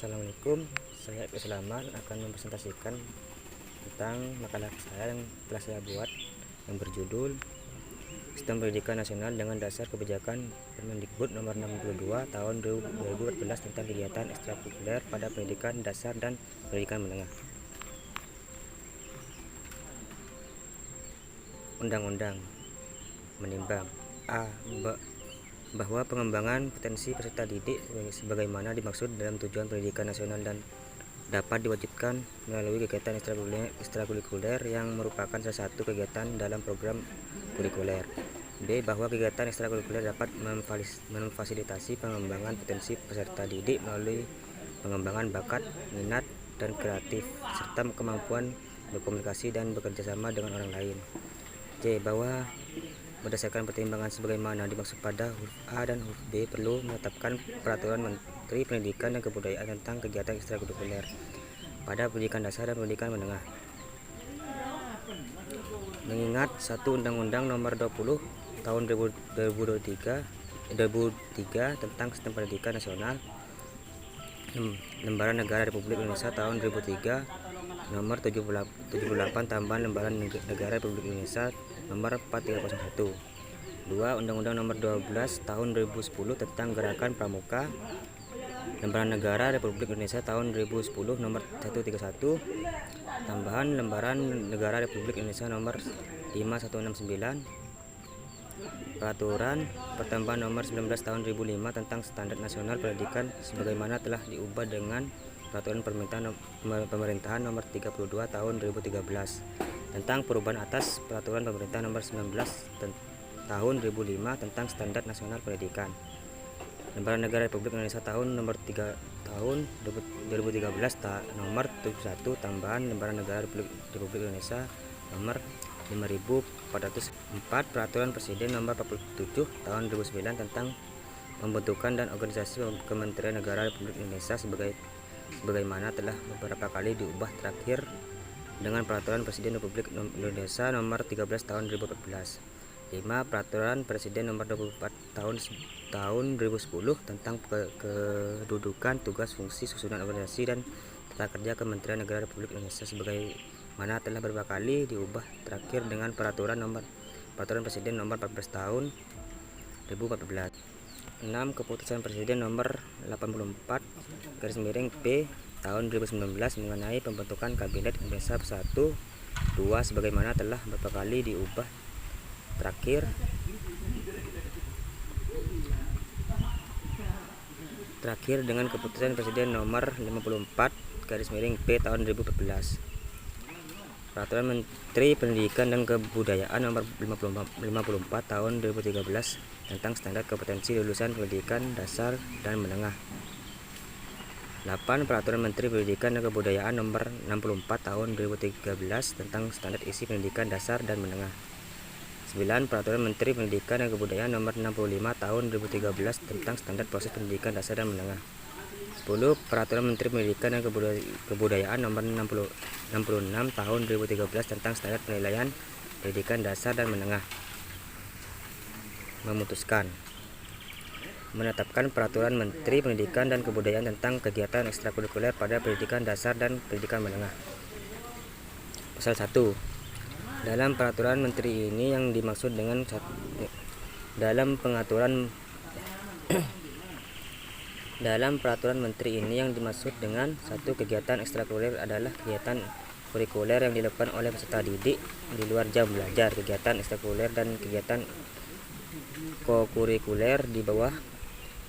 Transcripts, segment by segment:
Assalamualaikum, saya Islaman akan mempresentasikan tentang makalah saya yang telah saya buat yang berjudul Sistem Pendidikan Nasional dengan Dasar Kebijakan Permendikbud Nomor 62 Tahun 2014 tentang kegiatan ekstrakurikuler pada pendidikan dasar dan pendidikan menengah. Undang-undang menimbang bahwa pengembangan potensi peserta didik sebagaimana dimaksud dalam tujuan pendidikan nasional dan dapat diwajibkan melalui kegiatan ekstrakurikuler yang merupakan salah satu kegiatan dalam program kurikuler. B. Bahwa kegiatan ekstrakurikuler dapat memfasilitasi pengembangan potensi peserta didik melalui pengembangan bakat, minat, dan kreatif serta kemampuan berkomunikasi dan bekerja sama dengan orang lain. C. Bahwa berdasarkan pertimbangan sebagaimana dimaksud pada huruf A dan huruf B, perlu menetapkan peraturan Menteri Pendidikan dan Kebudayaan tentang kegiatan ekstrakurikuler pada pendidikan dasar dan pendidikan menengah. Mengingat satu Undang-Undang Nomor 20 Tahun 2003 tentang Sistem Pendidikan Nasional, Lembaran Negara Republik Indonesia Tahun 2003 Nomor 78 tambahan Lembaran Negara Republik Indonesia Nomor 4301. 2. Undang-Undang Nomor 12 Tahun 2010 tentang Gerakan Pramuka, Lembaran Negara Republik Indonesia Tahun 2010 Nomor 131 tambahan Lembaran Negara Republik Indonesia Nomor 5169. Peraturan Pertambahan Nomor 19 Tahun 2005 tentang Standar Nasional Pendidikan sebagaimana telah diubah dengan Peraturan Pemerintahan Nomor 32 Tahun 2013 tentang perubahan atas Peraturan Pemerintah Nomor 19 Tahun 2005 tentang Standar Nasional Pendidikan. Lembaran Negara Republik Indonesia Tahun Nomor 3 Tahun 2013 Nomor 71 tambahan Lembaran Negara Republik Indonesia Nomor 5404. Peraturan Presiden Nomor 47 Tahun 2009 tentang pembentukan dan organisasi Kementerian Negara Republik Indonesia sebagaimana telah beberapa kali diubah, terakhir dengan Peraturan Presiden Republik Indonesia Nomor 13 Tahun 2014. 5. Peraturan Presiden Nomor 24 Tahun 2010 tentang kedudukan, tugas, fungsi, susunan organisasi dan tata kerja Kementerian Negara Republik Indonesia sebagaimana telah beberapa kali diubah, terakhir dengan Peraturan Presiden Nomor 14 Tahun 2014. 6. Keputusan Presiden Nomor 84/P Tahun 2019 mengenai pembentukan Kabinet Indonesia Bersatu 2 sebagaimana telah beberapa kali diubah, terakhir dengan Keputusan Presiden Nomor 54/P Tahun 2014. Peraturan Menteri Pendidikan dan Kebudayaan Nomor 54 Tahun 2013 tentang standar kompetensi lulusan pendidikan dasar dan menengah. 8. Peraturan Menteri Pendidikan dan Kebudayaan Nomor 64 Tahun 2013 tentang standar isi pendidikan dasar dan menengah. 9. Peraturan Menteri Pendidikan dan Kebudayaan Nomor 65 Tahun 2013 tentang standar proses pendidikan dasar dan menengah. 10. Peraturan Menteri Pendidikan dan Kebudayaan Nomor 66 Tahun 2013 tentang standar penilaian pendidikan dasar dan menengah. Memutuskan menetapkan Peraturan Menteri Pendidikan dan Kebudayaan tentang kegiatan ekstrakurikuler pada pendidikan dasar dan pendidikan menengah. Pasal 1. Dalam peraturan menteri ini yang dimaksud dengan dalam peraturan menteri ini yang dimaksud dengan satu kegiatan ekstrakurikuler adalah kegiatan kurikuler yang dilakukan oleh peserta didik di luar jam belajar, kegiatan ekstrakurikuler dan kegiatan kokurikuler di bawah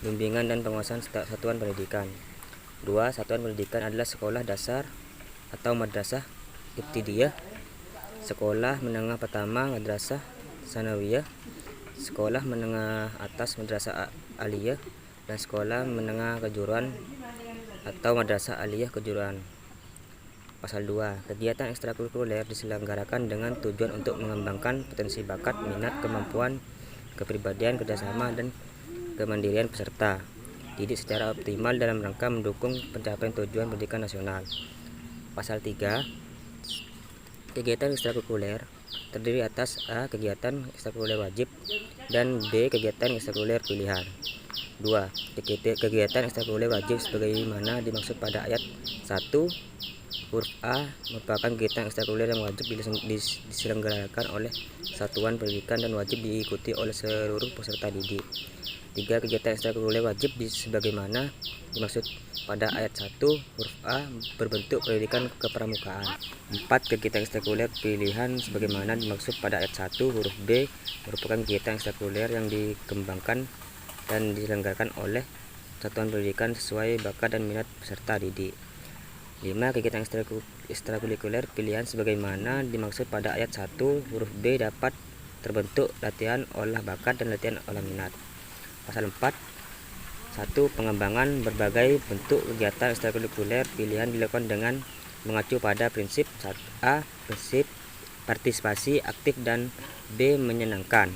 bimbingan dan penguasaan satuan pendidikan. 2. Satuan pendidikan adalah sekolah dasar atau madrasah ibtidaiyah, sekolah menengah pertama madrasah sanawiyah, sekolah menengah atas madrasah aliyah, dan sekolah menengah kejuruan atau madrasah aliyah kejuruan. Pasal 2. Kegiatan ekstrakurikuler diselenggarakan dengan tujuan untuk mengembangkan potensi bakat, minat, kemampuan, kepribadian, kerjasama, dan kemandirian peserta didik secara optimal dalam rangka mendukung pencapaian tujuan pendidikan nasional. Pasal 3. Kegiatan ekstrakurikuler terdiri atas A. Kegiatan ekstrakurikuler wajib dan B. Kegiatan ekstrakurikuler pilihan. 2. Kegiatan ekstrakurikuler wajib sebagaimana dimaksud pada ayat 1 huruf A merupakan kegiatan ekstrakurikuler yang wajib diselenggarakan oleh satuan pendidikan dan wajib diikuti oleh seluruh peserta didik. 3. Kegiatan ekstrakurikuler wajib sebagaimana dimaksud pada ayat 1 huruf A berbentuk pendidikan kepramukaan. 4. Kegiatan ekstrakurikuler pilihan sebagaimana dimaksud pada ayat 1 huruf B merupakan kegiatan ekstrakurikuler yang dikembangkan dan diselenggarakan oleh satuan pendidikan sesuai bakat dan minat peserta didik. 5. Kegiatan ekstrakurikuler pilihan sebagaimana dimaksud pada ayat 1 huruf B dapat terbentuk latihan olah bakat dan latihan olah minat. Pasal 4. 1. Pengembangan berbagai bentuk kegiatan ekstrakurikuler pilihan dilakukan dengan mengacu pada prinsip A. Prinsip partisipasi aktif dan B. Menyenangkan.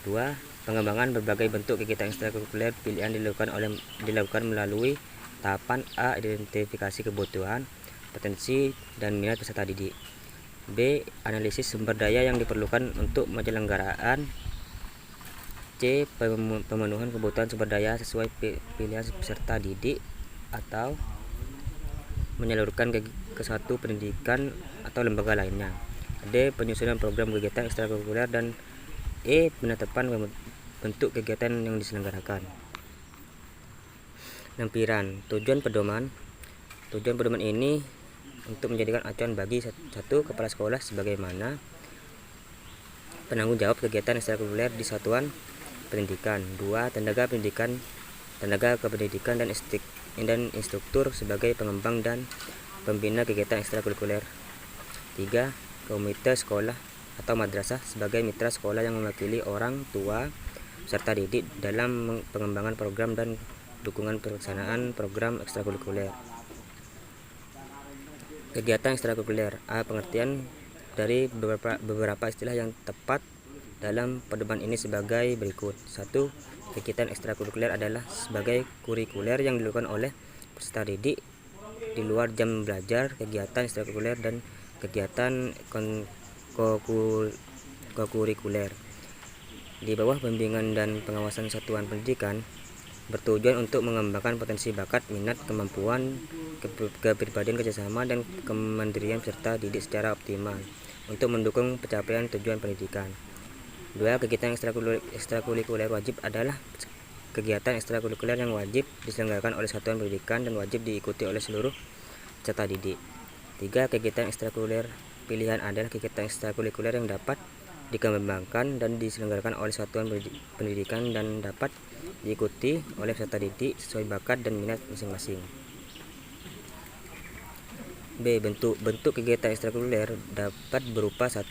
2. Pengembangan berbagai bentuk kegiatan ekstrakurikuler pilihan dilakukan melalui tahapan A. Identifikasi kebutuhan, potensi, dan minat peserta didik. B. Analisis sumber daya yang diperlukan untuk penyelenggaraan. C. Pemenuhan kebutuhan sumber daya sesuai pilihan peserta didik atau menyalurkan ke suatu pendidikan atau lembaga lainnya. D. Penyusunan program kegiatan ekstrakurikuler dan E. Penetapan bentuk kegiatan yang diselenggarakan. Lampiran tujuan pedoman ini untuk menjadikan acuan bagi 1. Kepala sekolah sebagaimana penanggung jawab kegiatan ekstrakurikuler di satuan pendidikan. 2. Tenaga kependidikan dan instruktur sebagai pengembang dan pembina kegiatan ekstrakurikuler. 3. Komite sekolah atau madrasah sebagai mitra sekolah yang mewakili orang tua peserta didik dalam pengembangan program dan dukungan pelaksanaan program ekstrakurikuler. Kegiatan ekstrakurikuler. A. Pengertian dari beberapa istilah yang tepat dalam pedoman ini sebagai berikut. 1. Kegiatan ekstrakurikuler adalah sebagai kurikuler yang dilakukan oleh peserta didik di luar jam belajar, kegiatan ekstrakurikuler dan kegiatan kokurikuler di bawah bimbingan dan pengawasan satuan pendidikan, bertujuan untuk mengembangkan potensi bakat, minat, kemampuan, kepribadian, kerjasama, dan kemandirian peserta didik secara optimal untuk mendukung pencapaian tujuan pendidikan. 2. Kegiatan ekstrakurikuler wajib adalah kegiatan ekstrakurikuler yang wajib diselenggarakan oleh satuan pendidikan dan wajib diikuti oleh seluruh peserta didik. 3. Kegiatan ekstrakurikuler pilihan adalah kegiatan ekstrakurikuler yang dapat dikembangkan dan diselenggarakan oleh satuan pendidikan dan dapat diikuti oleh peserta didik sesuai bakat dan minat masing-masing. B. Bentuk kegiatan ekstrakurikuler dapat berupa 1.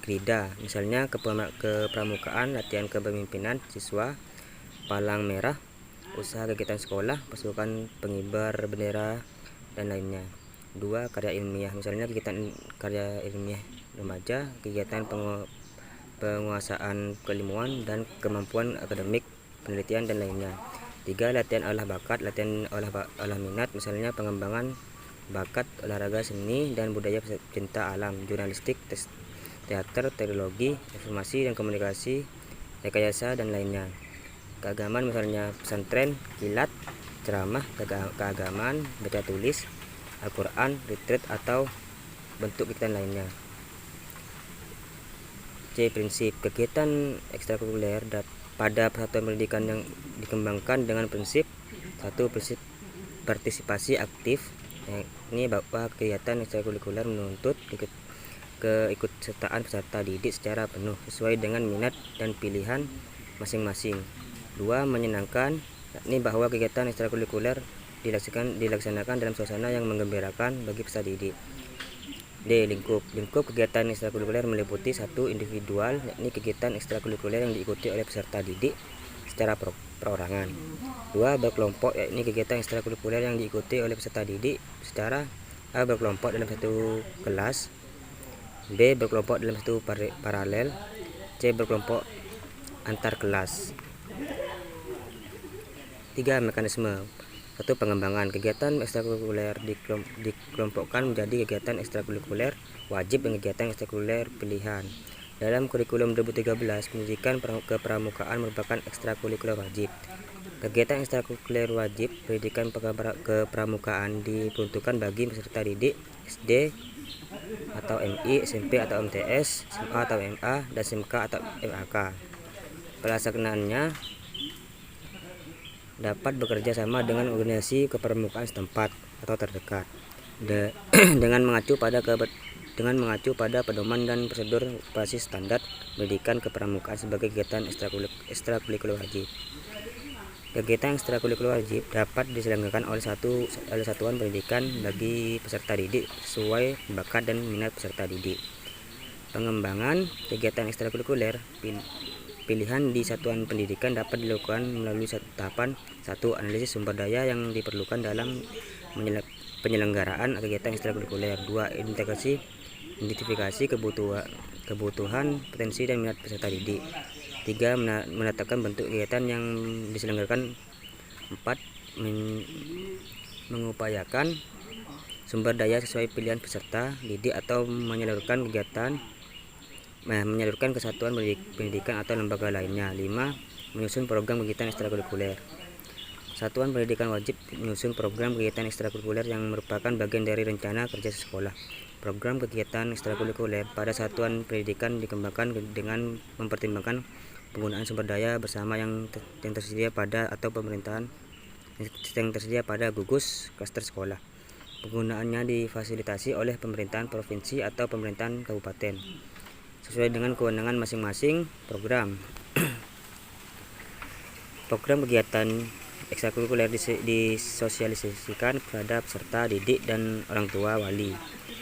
Krida, misalnya kepramukaan, latihan kepemimpinan siswa, palang merah, usaha kegiatan sekolah, pasukan pengibar bendera, dan lainnya. 2. Karya ilmiah, misalnya kegiatan karya ilmiah remaja, kegiatan penguasaan keilmuan dan kemampuan akademik, penelitian, dan lainnya. 3. Latihan olah bakat, latihan olah minat, misalnya pengembangan bakat olahraga, seni dan budaya, cinta alam, jurnalistik, teater, teknologi, informasi dan komunikasi, rekayasa, dan lainnya. Keagamaan, misalnya pesantren, kilat, ceramah keagamaan, baca tulis, Al-Quran, retreat, atau bentuk kegiatan lainnya. C. Prinsip kegiatan ekstrakurikuler pada satuan pendidikan yang dikembangkan dengan prinsip 1. Prinsip partisipasi aktif, ini bahwa kegiatan ekstrakurikuler menuntut keikutsertaan peserta didik secara penuh sesuai dengan minat dan pilihan masing-masing. 2. Menyenangkan, ini bahwa kegiatan ekstrakurikuler dilaksanakan dalam suasana yang menggembirakan bagi peserta didik. D. Lingkup kegiatan ekstrakurikuler meliputi 1. Individual, yakni kegiatan ekstrakurikuler yang diikuti oleh peserta didik secara perorangan. 2. Berkelompok, yakni kegiatan ekstrakurikuler yang diikuti oleh peserta didik secara A. Berkelompok dalam satu kelas, B. Berkelompok dalam satu paralel, C. Berkelompok antar kelas. 3. Mekanisme. 1. Pengembangan kegiatan ekstrakurikuler dikelompokkan menjadi kegiatan ekstrakurikuler wajib dan kegiatan ekstrakurikuler pilihan. Dalam kurikulum 2013, pendidikan kepramukaan merupakan ekstrakurikuler wajib. Kegiatan ekstrakurikuler wajib pendidikan kepramukaan diperuntukkan bagi peserta didik SD atau MI, SMP atau MTS, SMA atau MA, dan SMK atau MAK. Pelaksanaannya dapat bekerja sama dengan organisasi kepramukaan setempat atau terdekat dengan mengacu pada pedoman dan prosedur operasi standar pendidikan kepramukaan sebagai kegiatan ekstrakurikuler wajib. Kegiatan ekstrakurikuler wajib dapat diselenggarakan oleh satuan pendidikan bagi peserta didik sesuai bakat dan minat peserta didik. Pengembangan kegiatan ekstrakurikuler pilihan di satuan pendidikan dapat dilakukan melalui tahapan 1. Analisis sumber daya yang diperlukan dalam penyelenggaraan kegiatan ekstrakurikuler. 2. Identifikasi kebutuhan, potensi dan minat peserta didik. 3. Menetapkan bentuk kegiatan yang diselenggarakan. 4. Mengupayakan sumber daya sesuai pilihan peserta didik atau menyalurkan ke satuan pendidikan atau lembaga lainnya. 5. Menyusun program kegiatan ekstrakurikuler. Satuan pendidikan wajib menyusun program kegiatan ekstrakurikuler yang merupakan bagian dari rencana kerja sekolah. Program kegiatan ekstrakurikuler pada satuan pendidikan dikembangkan dengan mempertimbangkan penggunaan sumber daya bersama yang tersedia pada gugus klaster sekolah. Penggunaannya difasilitasi oleh pemerintahan provinsi atau pemerintahan kabupaten sesuai dengan kewenangan masing-masing program. Program kegiatan ekstrakurikuler disosialisasikan kepada peserta didik dan orang tua wali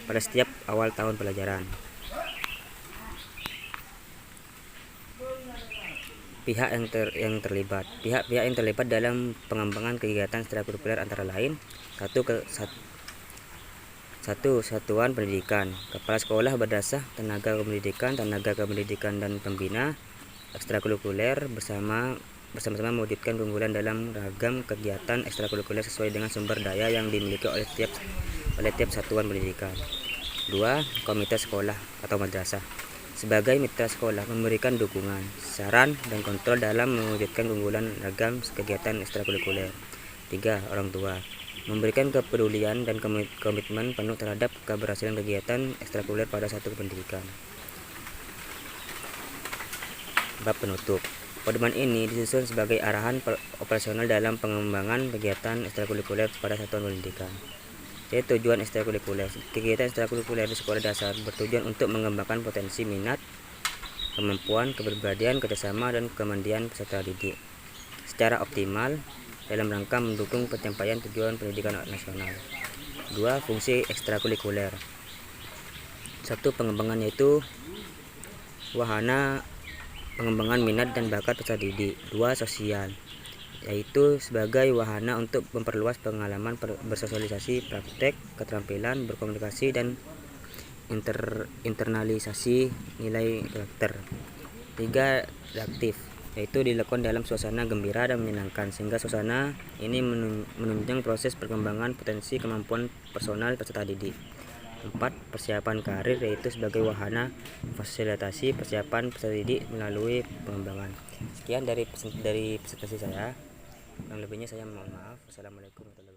pada setiap awal tahun pelajaran. Pihak yang terlibat dalam pengembangan kegiatan ekstrakurikuler antara lain 1. Satuan pendidikan, kepala sekolah berdasar, tenaga kependidikan dan pembina ekstrakurikuler bersama-sama mewujudkan keunggulan dalam ragam kegiatan ekstrakurikuler sesuai dengan sumber daya yang dimiliki oleh tiap satuan pendidikan. 2. Komite sekolah atau madrasah sebagai mitra sekolah memberikan dukungan, saran, dan kontrol dalam mewujudkan keunggulan ragam kegiatan ekstrakurikuler. 3. Orang tua memberikan kepedulian dan komitmen penuh terhadap keberhasilan kegiatan ekstrakurikuler pada satu pendidikan. Bab penutup. Pedoman ini disusun sebagai arahan operasional dalam pengembangan kegiatan ekstrakurikuler pada satuan pendidikan. Jadi tujuan ekstrakurikuler. Kegiatan ekstrakurikuler di sekolah dasar bertujuan untuk mengembangkan potensi minat, kemampuan, kepribadian, kerjasama, dan kemandirian peserta didik secara optimal dalam rangka mendukung pencapaian tujuan pendidikan nasional. 2. Fungsi ekstrakurikuler. 1. Pengembangan, yaitu wahana pengembangan minat dan bakat peserta didik. 2. Sosial, yaitu sebagai wahana untuk memperluas pengalaman bersosialisasi, praktek, keterampilan berkomunikasi, dan internalisasi nilai karakter. 3. Reaktif, yaitu dilakukan dalam suasana gembira dan menyenangkan sehingga suasana ini menunjang proses perkembangan potensi kemampuan personal peserta didik. 4. Persiapan karir, yaitu sebagai wahana fasilitasi persiapan peserta didik melalui pengembangan. Sekian dari presentasi saya. Yang lebihnya saya mohon maaf. Wassalamualaikum warahmatullahi wabarakatuh.